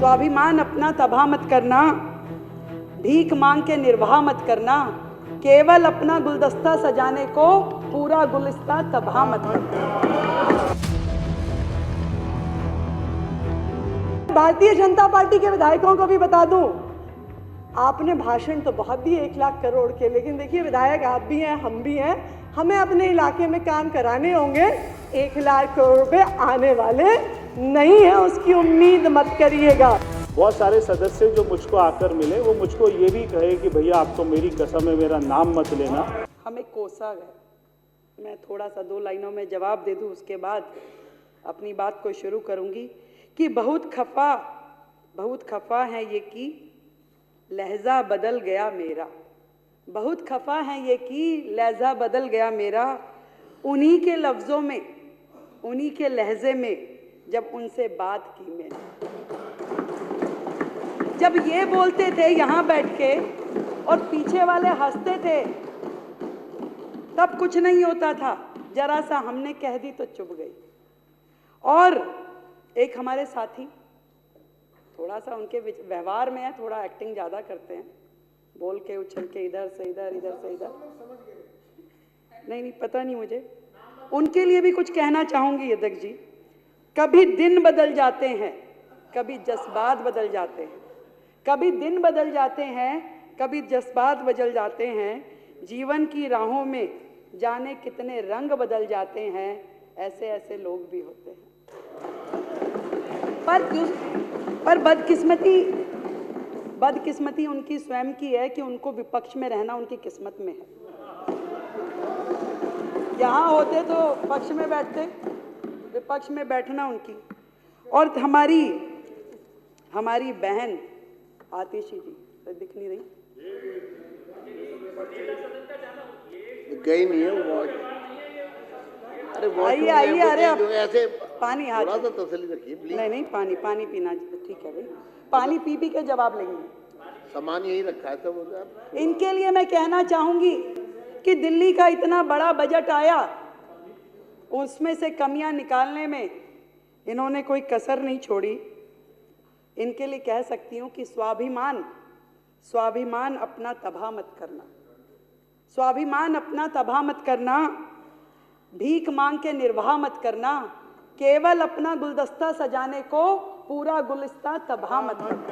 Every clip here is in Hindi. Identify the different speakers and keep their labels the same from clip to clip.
Speaker 1: स्वाभिमान अपना तबाह मत करना, भीख मांग के निर्वाह मत करना, केवल अपना गुलदस्ता सजाने को पूरा गुलिस्ता तबाह मत करना। भारतीय जनता पार्टी के विधायकों को भी बता दूं, आपने भाषण तो बहुत दिए 1 लाख करोड़ के, लेकिन देखिए विधायक आप भी हैं, हम भी हैं, हमें अपने इलाके में काम कराने होंगे। 1 लाख करोड़ रुपए आने वाले नहीं है, उसकी उम्मीद मत करिएगा।
Speaker 2: बहुत सारे सदस्य जो मुझको आकर मिले वो मुझको ये भी कहे कि भैया आप तो मेरी कसम है, मेरा नाम मत लेना।
Speaker 1: हमें कोसा गए। मैं थोड़ा सा 2 लाइनों में जवाब दे दूं, उसके बाद अपनी बात को शुरू करूंगी कि बहुत खफा है ये कि लहजा बदल गया मेरा, बहुत खफा है ये कि लहजा बदल गया मेरा, उन्हीं के लफ्ज़ों में, उन्हीं के लहजे में जब उनसे बात की मैंने। जब ये बोलते थे यहाँ बैठ के और पीछे वाले हंसते थे, तब कुछ नहीं होता था, जरा सा हमने कह दी तो चुप गई। और एक हमारे साथी थोड़ा सा उनके व्यवहार में है, थोड़ा एक्टिंग ज़्यादा करते हैं, बोल के उछल के इधर से इधर, इधर से इधर, नहीं पता नहीं मुझे, उनके लिए भी कुछ कहना चाहूँगी अध्यक्ष जी। कभी दिन बदल जाते हैं, कभी जज्बात बदल जाते हैं, कभी दिन बदल जाते हैं, कभी जज्बात बदल जाते हैं, जीवन की राहों में जाने कितने रंग बदल जाते हैं, ऐसे ऐसे लोग भी होते हैं। पर बदकिस्मती उनकी स्वयं की है कि उनको विपक्ष में रहना उनकी किस्मत में है। यहाँ होते तो पक्ष में बैठते, विपक्ष में बैठना उनकी। और हमारी बहन आतिशी जी तो दिख नहीं रही,
Speaker 3: गई नहीं है वो। अरे
Speaker 1: आइए अरे आप
Speaker 3: ऐसे
Speaker 1: पानी हाथ
Speaker 3: थोड़ा सा तसल्ली रखिए प्लीज।
Speaker 1: नहीं पानी पीना ठीक है भाई, पानी पी के जवाब लेंगे।
Speaker 3: सामान यही रखा है सब।
Speaker 1: इनके लिए मैं कहना चाहूंगी कि दिल्ली का इतना बड़ा बजट आया, उसमें से कमियां निकालने में इन्होंने कोई कसर नहीं छोड़ी। इनके लिए कह सकती हूं कि स्वाभिमान अपना तबाह मत करना, स्वाभिमान अपना तबाह मत करना, भीख मांग के निर्वाह मत करना, केवल अपना गुलदस्ता सजाने को पूरा गुलिस्ता तबाह मत करना।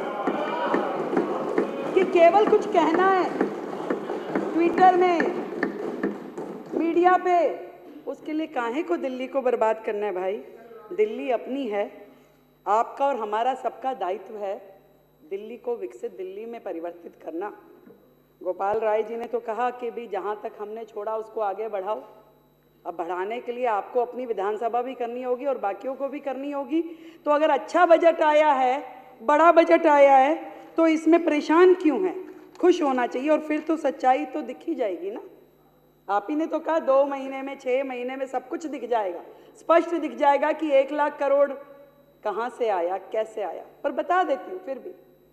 Speaker 1: कि केवल कुछ कहना है ट्विटर में, मीडिया पे, उसके लिए काहे को दिल्ली को बर्बाद करना है भाई। दिल्ली अपनी है, आपका और हमारा सबका दायित्व है दिल्ली को विकसित दिल्ली में परिवर्तित करना। गोपाल राय जी ने तो कहा कि भी जहां तक हमने छोड़ा उसको आगे बढ़ाओ। अब बढ़ाने के लिए आपको अपनी विधानसभा भी करनी होगी और बाकियों को भी करनी होगी। तो अगर अच्छा बजट आया है, बड़ा बजट आया है, तो इसमें परेशान क्यों हैं? खुश होना चाहिए। और फिर तो सच्चाई तो दिख ही जाएगी ना। आप ही ने तो कहा 2 महीने में, 6 महीने में सब कुछ दिख जाएगा, स्पष्ट दिख जाएगा कि 1 लाख करोड़ कहाँ से आया, कैसे आया। पर बता देती हूँ फिर भी,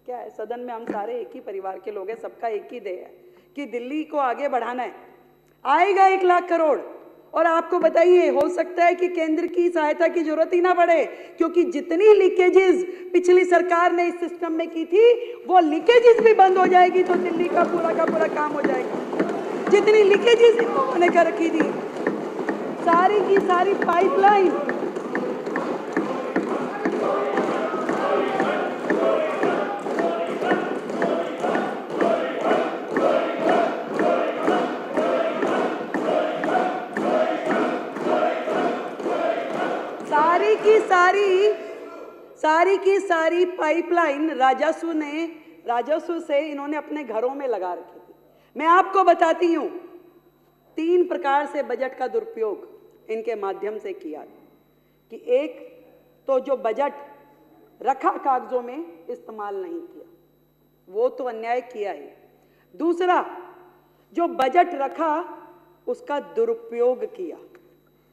Speaker 1: क्या है, सदन में हम सारे एक ही परिवार के लोग हैं, सबका एक ही ध्येय है कि दिल्ली को आगे बढ़ाना है। आएगा 1 लाख करोड़, और आपको बताइए हो सकता है कि केंद्र की सहायता की जरूरत ही ना पड़े, क्योंकि जितनी लीकेजेस पिछली सरकार ने इस सिस्टम में की थी, वो लीकेजेस भी बंद हो जाएगी तो दिल्ली का पूरा काम हो जाएगा। जितनी लीकेजेस इन लोगों ने कर रखी थी, सारी की सारी पाइपलाइन, सारी की सारी पाइपलाइन राजस्व से इन्होंने अपने घरों में लगा रखी थी। मैं आपको बताती हूं 3 प्रकार से बजट का दुरुपयोग इनके माध्यम से किया कि एक तो जो बजट रखा कागजों में इस्तेमाल नहीं किया, वो तो अन्याय किया ही। दूसरा, जो बजट रखा उसका दुरुपयोग किया।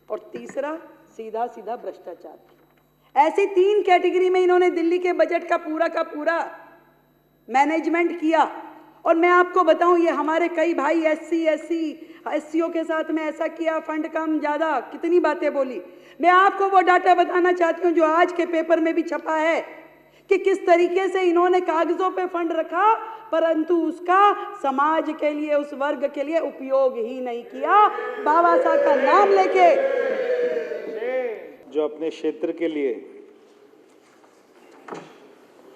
Speaker 1: और तीसरा, सीधा भ्रष्टाचार किया। ऐसी 3 कैटेगरी में इन्होंने दिल्ली के बजट का पूरा मैनेजमेंट किया। और मैं आपको बताऊं, ये हमारे कई भाई एससीओ के साथ में ऐसा किया, फंड कम ज्यादा, कितनी बातें बोली। मैं आपको वो डाटा बताना चाहती हूं जो आज के पेपर में भी छपा है कि किस तरीके से इन्होंने कागजों पे फंड रखा, परंतु उसका समाज के लिए, उस वर्ग के लिए उपयोग ही नहीं किया। बाबा साहब का नाम लेके
Speaker 2: जो अपने क्षेत्र के लिए,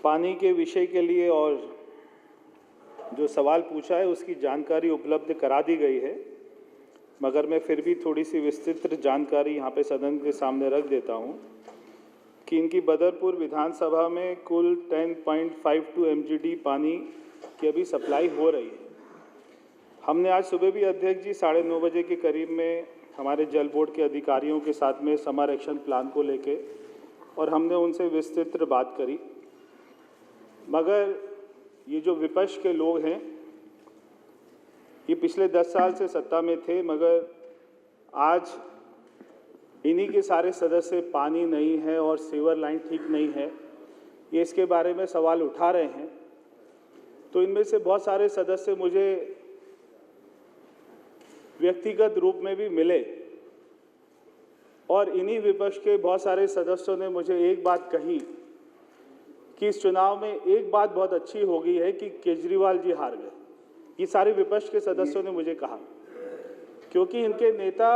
Speaker 2: पानी के विषय के लिए और जो सवाल पूछा है उसकी जानकारी उपलब्ध करा दी गई है, मगर मैं फिर भी थोड़ी सी विस्तृत जानकारी यहाँ पे सदन के सामने रख देता हूँ कि इनकी बदरपुर विधानसभा में कुल 10.52 MGD पानी की अभी सप्लाई हो रही है। हमने आज सुबह भी अध्यक्ष जी 9:30 बजे के करीब में हमारे जल बोर्ड के अधिकारियों के साथ में समर एक्शन प्लान को लेके और हमने उनसे विस्तृत बात करी, मगर ये जो विपक्ष के लोग हैं ये पिछले 10 साल से सत्ता में थे, मगर आज इन्हीं के सारे सदस्य पानी नहीं है और सीवर लाइन ठीक नहीं है, ये इसके बारे में सवाल उठा रहे हैं। तो इनमें से बहुत सारे सदस्य मुझे व्यक्तिगत रूप में भी मिले और इन्हीं विपक्ष के बहुत सारे सदस्यों ने मुझे एक बात कही कि इस चुनाव में एक बात बहुत अच्छी हो गई है कि केजरीवाल जी हार गए। ये सारे विपक्ष के सदस्यों ने मुझे कहा, क्योंकि इनके नेता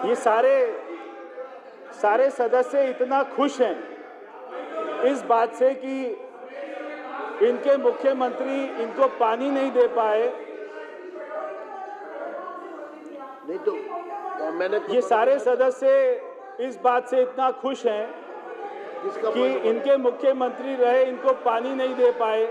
Speaker 2: ये सारे सदस्य इतना खुश हैं इस बात से कि इनके मुख्यमंत्री इनको पानी नहीं दे पाए।
Speaker 3: नहीं तो मैंने
Speaker 2: ये सारे सदस्य इस बात से इतना खुश हैं कि इनके मुख्यमंत्री रहे इनको पानी नहीं दे पाए,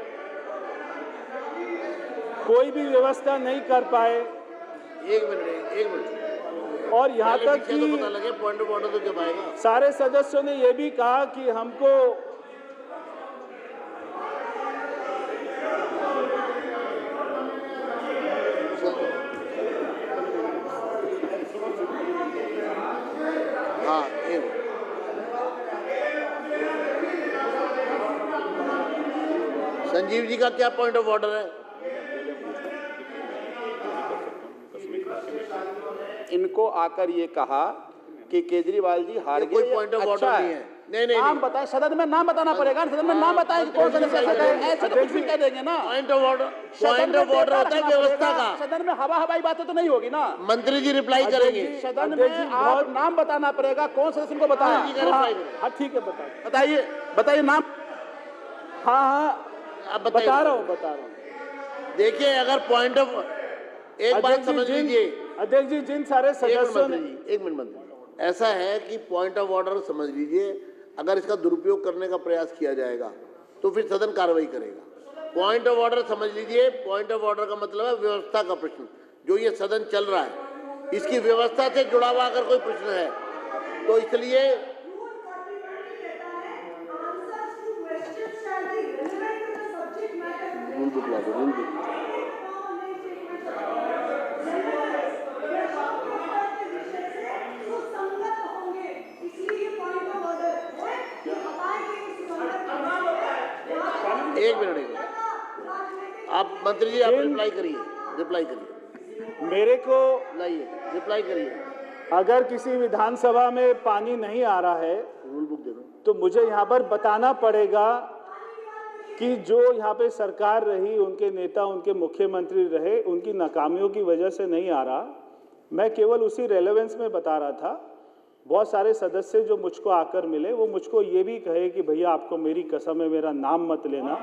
Speaker 2: कोई भी व्यवस्था नहीं कर पाए।
Speaker 3: एक मिनट
Speaker 2: और यहाँ तक कि
Speaker 3: पता लगे पॉइंट ऑफ ऑर्डर तो जब आएगा।
Speaker 2: सारे सदस्यों ने यह भी कहा कि हमको
Speaker 3: संजीव जी का क्या पॉइंट ऑफ ऑर्डर है?
Speaker 4: इनको आकर ये कहा कि केजरीवाल जी हार गए।
Speaker 3: कोई पॉइंट ऑफ ऑर्डर नहीं है। नहीं
Speaker 4: नाम बताए, सदन में नाम बताना पड़ेगा। सदन में नाम बताए कि कौन सदस्य है, ऐसे तो कुछ भी कह देंगे ना।
Speaker 3: पॉइंट ऑफ ऑर्डर होता है व्यवस्था का।
Speaker 4: सदन में हवाई बातें तो नहीं होगी ना।
Speaker 3: मंत्री जी रिप्लाई करेंगे।
Speaker 4: सदन में आप नाम बताना पड़ेगा, कौन सदस्य को बताया।
Speaker 2: हाँ ठीक है,
Speaker 4: बताइए नाम।
Speaker 2: हाँ बता रहा हूँ।
Speaker 3: देखिए, अगर पॉइंट ऑफ, एक बात समझ लीजिए
Speaker 2: अध्यक्ष जी, जिन सारे सदस्यों ने,
Speaker 3: एक मिनट मंत्री, ऐसा है कि पॉइंट ऑफ ऑर्डर समझ लीजिए, अगर इसका दुरुपयोग करने का प्रयास किया जाएगा तो फिर सदन कार्रवाई करेगा। पॉइंट ऑफ ऑर्डर समझ लीजिए, पॉइंट ऑफ ऑर्डर का मतलब है व्यवस्था का प्रश्न। जो ये सदन चल रहा है इसकी व्यवस्था से जुड़ा हुआ अगर कोई प्रश्न है तो इसलिए एक मिनट, आप मंत्री जी आप रिप्लाई करिए।
Speaker 2: मेरे को
Speaker 3: लाइए, रिप्लाई करिए।
Speaker 2: अगर किसी विधानसभा में पानी नहीं आ रहा है
Speaker 3: रूल बुक दे दो,
Speaker 2: तो मुझे यहाँ पर बताना पड़ेगा कि जो यहाँ पे सरकार रही, उनके नेता, उनके मुख्यमंत्री रहे, उनकी नाकामियों की वजह से नहीं आ रहा। मैं केवल उसी रेलेवेंस में बता रहा था। बहुत सारे सदस्य जो मुझको आकर मिले वो मुझको ये भी कहे कि भैया आपको मेरी कसम है, मेरा नाम मत लेना।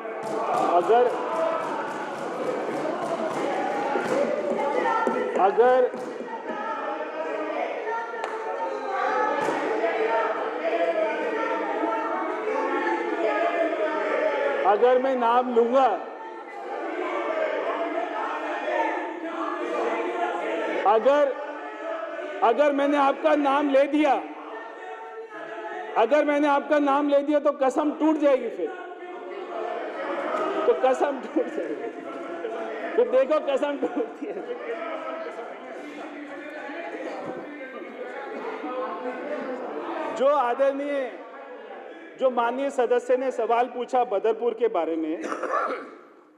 Speaker 2: अगर मैं नाम लूंगा, अगर मैंने आपका नाम ले दिया, तो कसम टूट जाएगी। फिर देखो कसम टूटती है। जो माननीय सदस्य ने सवाल पूछा बदरपुर के बारे में,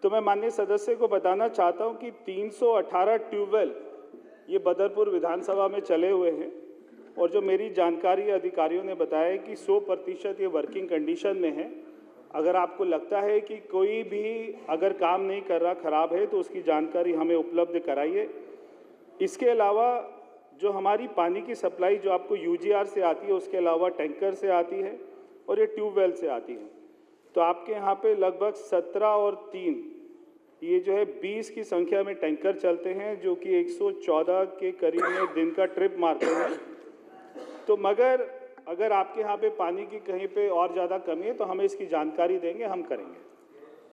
Speaker 2: तो मैं माननीय सदस्य को बताना चाहता हूं कि 318 ट्यूबवेल ये बदरपुर विधानसभा में चले हुए हैं और जो मेरी जानकारी अधिकारियों ने बताया है कि 100% ये वर्किंग कंडीशन में है। अगर आपको लगता है कि कोई भी अगर काम नहीं कर रहा, खराब है, तो उसकी जानकारी हमें उपलब्ध कराइए। इसके अलावा जो हमारी पानी की सप्लाई जो आपको यूजीआर से आती है, उसके अलावा टैंकर से आती है और ये ट्यूबवेल से आती है, तो आपके यहाँ पे लगभग 17 और 3 ये जो है 20 की संख्या में टैंकर चलते हैं, जो कि 114 के करीब में दिन का ट्रिप मारते हैं। तो मगर अगर आपके यहाँ पे पानी की कहीं पे और ज़्यादा कमी है तो हमें इसकी जानकारी देंगे, हम करेंगे।